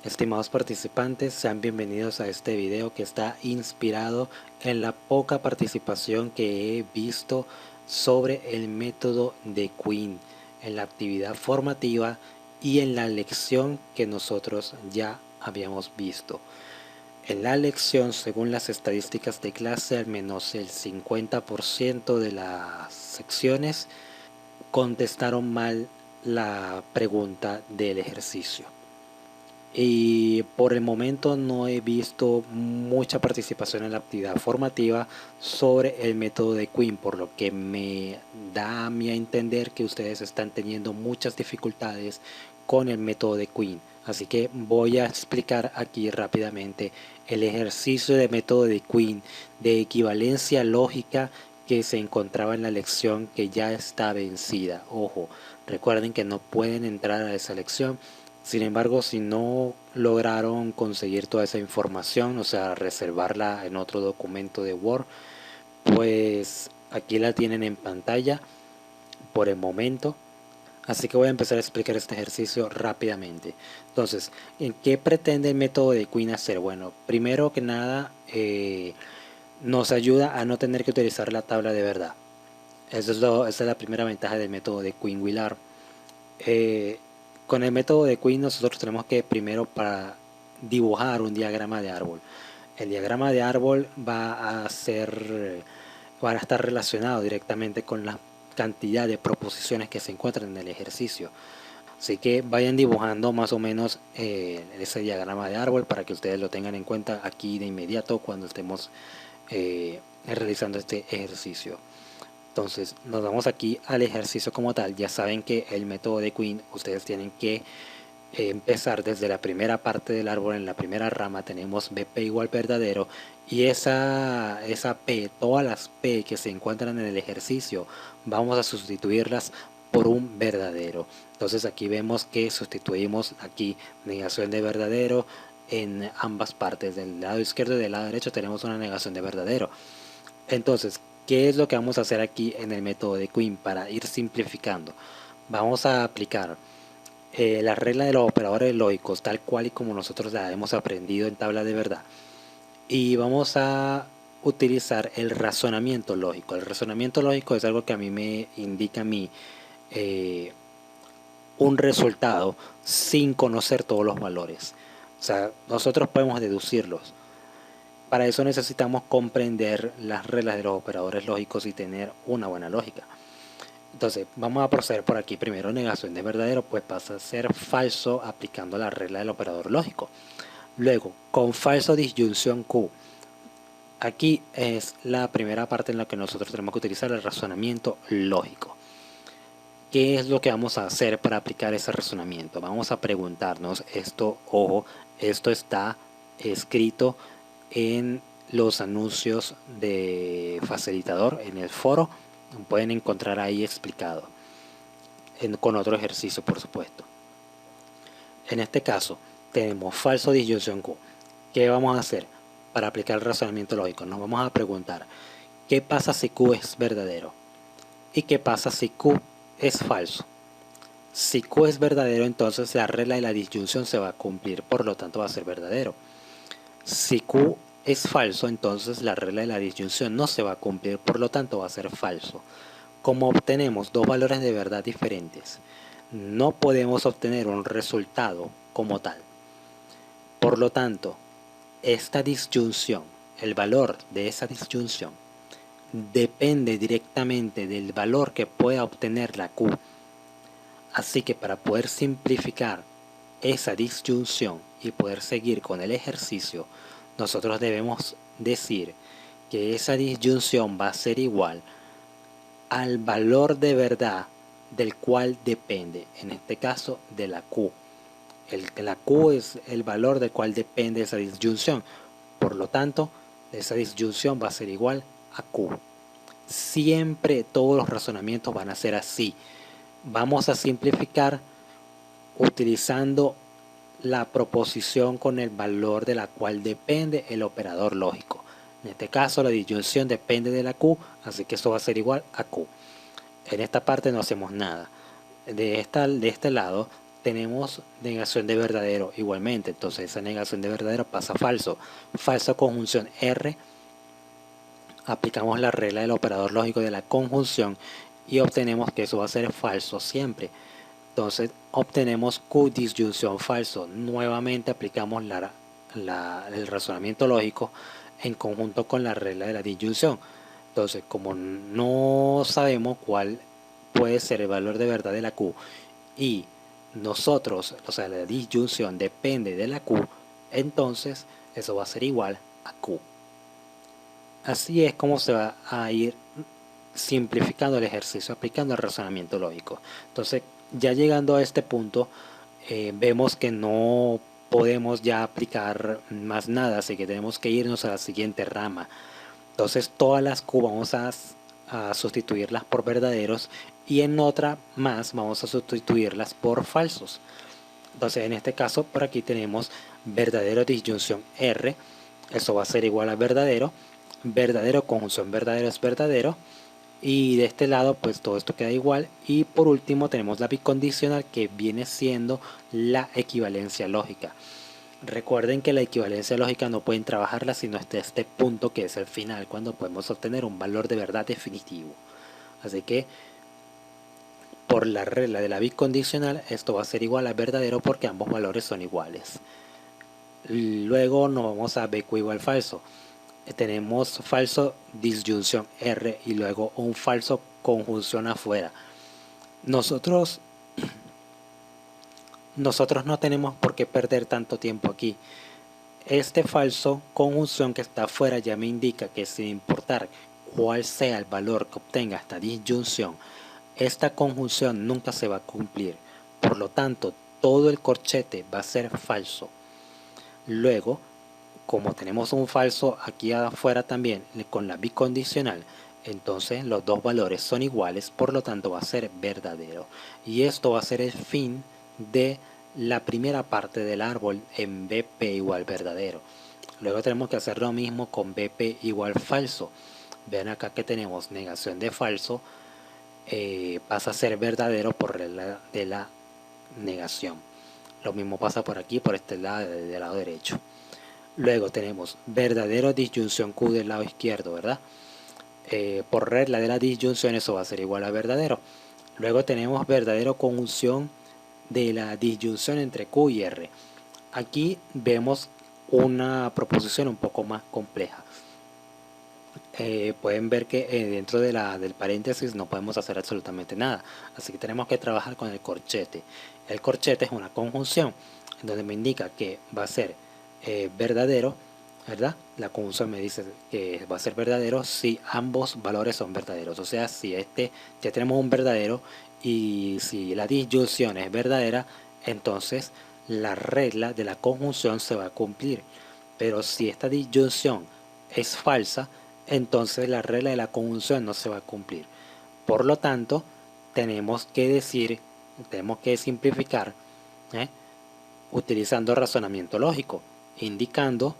Estimados participantes, sean bienvenidos a este video que está inspirado en la poca participación que he visto sobre el método de Queen en la actividad formativa y en la lección que nosotros ya habíamos visto. En la lección, según las estadísticas de clase, al menos el 50% de las secciones contestaron mal la pregunta del ejercicio. Y por el momento no he visto mucha participación en la actividad formativa sobre el método de Queen, por lo que me da a mí a entender que ustedes están teniendo muchas dificultades con el método de Queen. Así que voy a explicar aquí rápidamente el ejercicio de método de Queen de equivalencia lógica que se encontraba en la lección que ya está vencida. Ojo, recuerden que no pueden entrar a esa lección. Sin embargo, si no lograron conseguir toda esa información, o sea, reservarla en otro documento de Word, pues aquí la tienen en pantalla por el momento. Así que voy a empezar a explicar este ejercicio rápidamente. Entonces, ¿en qué pretende el método de Queen hacer? Bueno, primero que nada, nos ayuda a no tener que utilizar la tabla de verdad. Esa es la primera ventaja del método de Queen-Willard. Eh, con el método de Queen nosotros tenemos que primero para dibujar un diagrama de árbol. El diagrama de árbol va a estar relacionado directamente con la cantidad de proposiciones que se encuentran en el ejercicio. Así que vayan dibujando más o menos ese diagrama de árbol para que ustedes lo tengan en cuenta aquí de inmediato cuando estemos realizando este ejercicio. Entonces nos vamos aquí al ejercicio como tal. Ya saben que el método de Queen ustedes tienen que empezar desde la primera parte del árbol. En la primera rama tenemos BP igual verdadero, y esa P, todas las P que se encuentran en el ejercicio, vamos a sustituirlas por un verdadero. Entonces aquí vemos que sustituimos aquí negación de verdadero en ambas partes. Del lado izquierdo y del lado derecho tenemos una negación de verdadero. Entonces, ¿qué es lo que vamos a hacer aquí en el método de Queen para ir simplificando? Vamos a aplicar la regla de los operadores lógicos tal cual y como nosotros la hemos aprendido en tabla de verdad. Y vamos a utilizar el razonamiento lógico. El razonamiento lógico es algo que a mí me indica a mí eh, un resultado sin conocer todos los valores. O sea, nosotros podemos deducirlos. Para eso necesitamos comprender las reglas de los operadores lógicos y tener una buena lógica. Entonces, vamos a proceder por aquí. Primero, negación de verdadero, pues pasa a ser falso aplicando la regla del operador lógico. Luego, con falso disyunción Q. Aquí es la primera parte en la que nosotros tenemos que utilizar el razonamiento lógico. ¿Qué es lo que vamos a hacer para aplicar ese razonamiento? Vamos a preguntarnos, esto, ojo, esto está escrito en los anuncios de facilitador en el foro. Pueden encontrar ahí explicado con otro ejercicio, por supuesto. En este caso tenemos falso disyunción Q. ¿Qué vamos a hacer para aplicar el razonamiento lógico? Nos vamos a preguntar ¿qué pasa si Q es verdadero? ¿Y qué pasa si Q es falso? Si Q es verdadero, entonces la regla de la disyunción se va a cumplir, por lo tanto va a ser verdadero. Si Q es falso, entonces la regla de la disyunción no se va a cumplir, por lo tanto va a ser falso. Como obtenemos dos valores de verdad diferentes, no podemos obtener un resultado como tal. Por lo tanto, esta disyunción, el valor de esa disyunción, depende directamente del valor que pueda obtener la Q. Así que para poder simplificar esa disyunción y poder seguir con el ejercicio, nosotros debemos decir que esa disyunción va a ser igual al valor de verdad del cual depende, en este caso de la Q. La Q es el valor del cual depende esa disyunción. Por lo tanto, esa disyunción va a ser igual a Q. Siempre todos los razonamientos van a ser así. Vamos a simplificar utilizando la proposición con el valor de la cual depende el operador lógico. En este caso la disyunción depende de la Q, así que esto va a ser igual a Q. En esta parte no hacemos nada. De este lado tenemos negación de verdadero igualmente, entonces esa negación de verdadero pasa a falso. Falso conjunción R, aplicamos la regla del operador lógico de la conjunción y obtenemos que eso va a ser falso siempre. Entonces obtenemos Q disyunción falso. Nuevamente aplicamos el razonamiento lógico en conjunto con la regla de la disyunción. Entonces, como no sabemos cuál puede ser el valor de verdad de la Q y nosotros, o sea, la disyunción depende de la Q, entonces eso va a ser igual a Q. Así es como se va a ir simplificando el ejercicio aplicando el razonamiento lógico. Entonces, ya llegando a este punto, vemos que no podemos ya aplicar más nada, así que tenemos que irnos a la siguiente rama. Entonces, todas las Q vamos a sustituirlas por verdaderos y en otra más vamos a sustituirlas por falsos. Entonces, en este caso, por aquí tenemos verdadero disyunción R, eso va a ser igual a verdadero, verdadero conjunción verdadero es verdadero, y de este lado pues todo esto queda igual, y por último tenemos la bicondicional que viene siendo la equivalencia lógica. Recuerden que la equivalencia lógica no pueden trabajarla sino hasta este punto que es el final, cuando podemos obtener un valor de verdad definitivo. Así que por la regla de la bicondicional esto va a ser igual a verdadero porque ambos valores son iguales. Luego nos vamos a BQ igual falso. Tenemos falso disyunción R y luego un falso conjunción afuera. Nosotros no tenemos por qué perder tanto tiempo aquí. Este falso conjunción que está afuera ya me indica que sin importar cuál sea el valor que obtenga esta disyunción, esta conjunción nunca se va a cumplir. Por lo tanto, todo el corchete va a ser falso. Luego, como tenemos un falso aquí afuera también con la bicondicional, entonces los dos valores son iguales, por lo tanto va a ser verdadero. Y esto va a ser el fin de la primera parte del árbol en BP igual verdadero. Luego tenemos que hacer lo mismo con BP igual falso. Vean acá que tenemos negación de falso, pasa a ser verdadero por regla de la negación. Lo mismo pasa por aquí, por este lado, del lado derecho. Luego tenemos verdadero disyunción Q del lado izquierdo, ¿verdad? Por regla de la disyunción eso va a ser igual a verdadero. Luego tenemos verdadero conjunción de la disyunción entre Q y R. Aquí vemos una proposición un poco más compleja. Pueden ver que dentro del paréntesis no podemos hacer absolutamente nada. Así que tenemos que trabajar con el corchete. El corchete es una conjunción en donde me indica que va a ser verdadero, ¿verdad? La conjunción me dice que va a ser verdadero si ambos valores son verdaderos. O sea, si ya tenemos un verdadero y si la disyunción es verdadera, entonces la regla de la conjunción se va a cumplir. Pero si esta disyunción es falsa, entonces la regla de la conjunción no se va a cumplir. Por lo tanto, tenemos que simplificar utilizando razonamiento lógico, indicando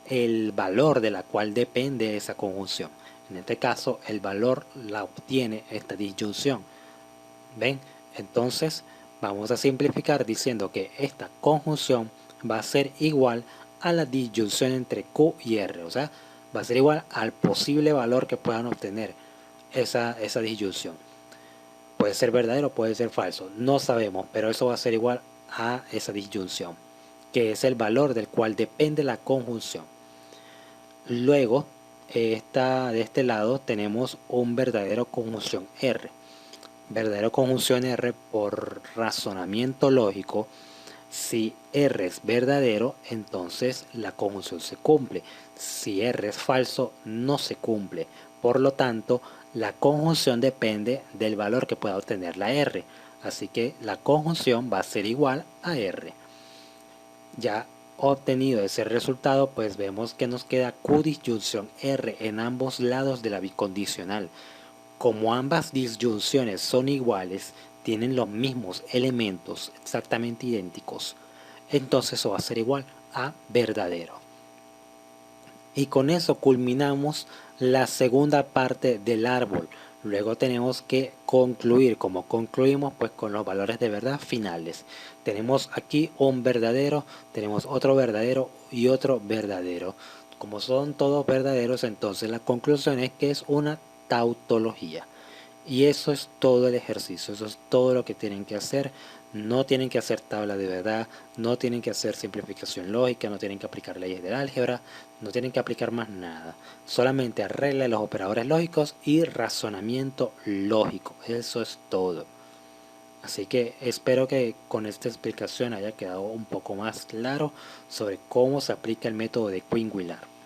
el valor de la cual depende esa conjunción. En este caso, el valor la obtiene esta disyunción. ¿Ven? Entonces, vamos a simplificar diciendo que esta conjunción va a ser igual a la disyunción entre Q y R. O sea, va a ser igual al posible valor que puedan obtener esa disyunción. Puede ser verdadero, puede ser falso. No sabemos, pero eso va a ser igual a esa disyunción, que es el valor del cual depende la conjunción. Luego, de este lado tenemos un verdadero conjunción R. Verdadero conjunción R por razonamiento lógico. Si R es verdadero, entonces la conjunción se cumple. Si R es falso, no se cumple. Por lo tanto, la conjunción depende del valor que pueda obtener la R. Así que la conjunción va a ser igual a R. Ya obtenido ese resultado, pues vemos que nos queda Q disyunción R en ambos lados de la bicondicional. Como ambas disyunciones son iguales, tienen los mismos elementos exactamente idénticos, entonces eso va a ser igual a verdadero. Y con eso culminamos la segunda parte del árbol. Luego tenemos que concluir. Como concluimos, pues con los valores de verdad finales. Tenemos aquí un verdadero, tenemos otro verdadero y otro verdadero. Como son todos verdaderos, entonces la conclusión es que es una tautología. Y eso es todo el ejercicio, eso es todo lo que tienen que hacer. No tienen que hacer tabla de verdad, no tienen que hacer simplificación lógica, no tienen que aplicar leyes del álgebra, no tienen que aplicar más nada. Solamente arregla los operadores lógicos y razonamiento lógico. Eso es todo. Así que espero que con esta explicación haya quedado un poco más claro sobre cómo se aplica el método de Quinn-Willard.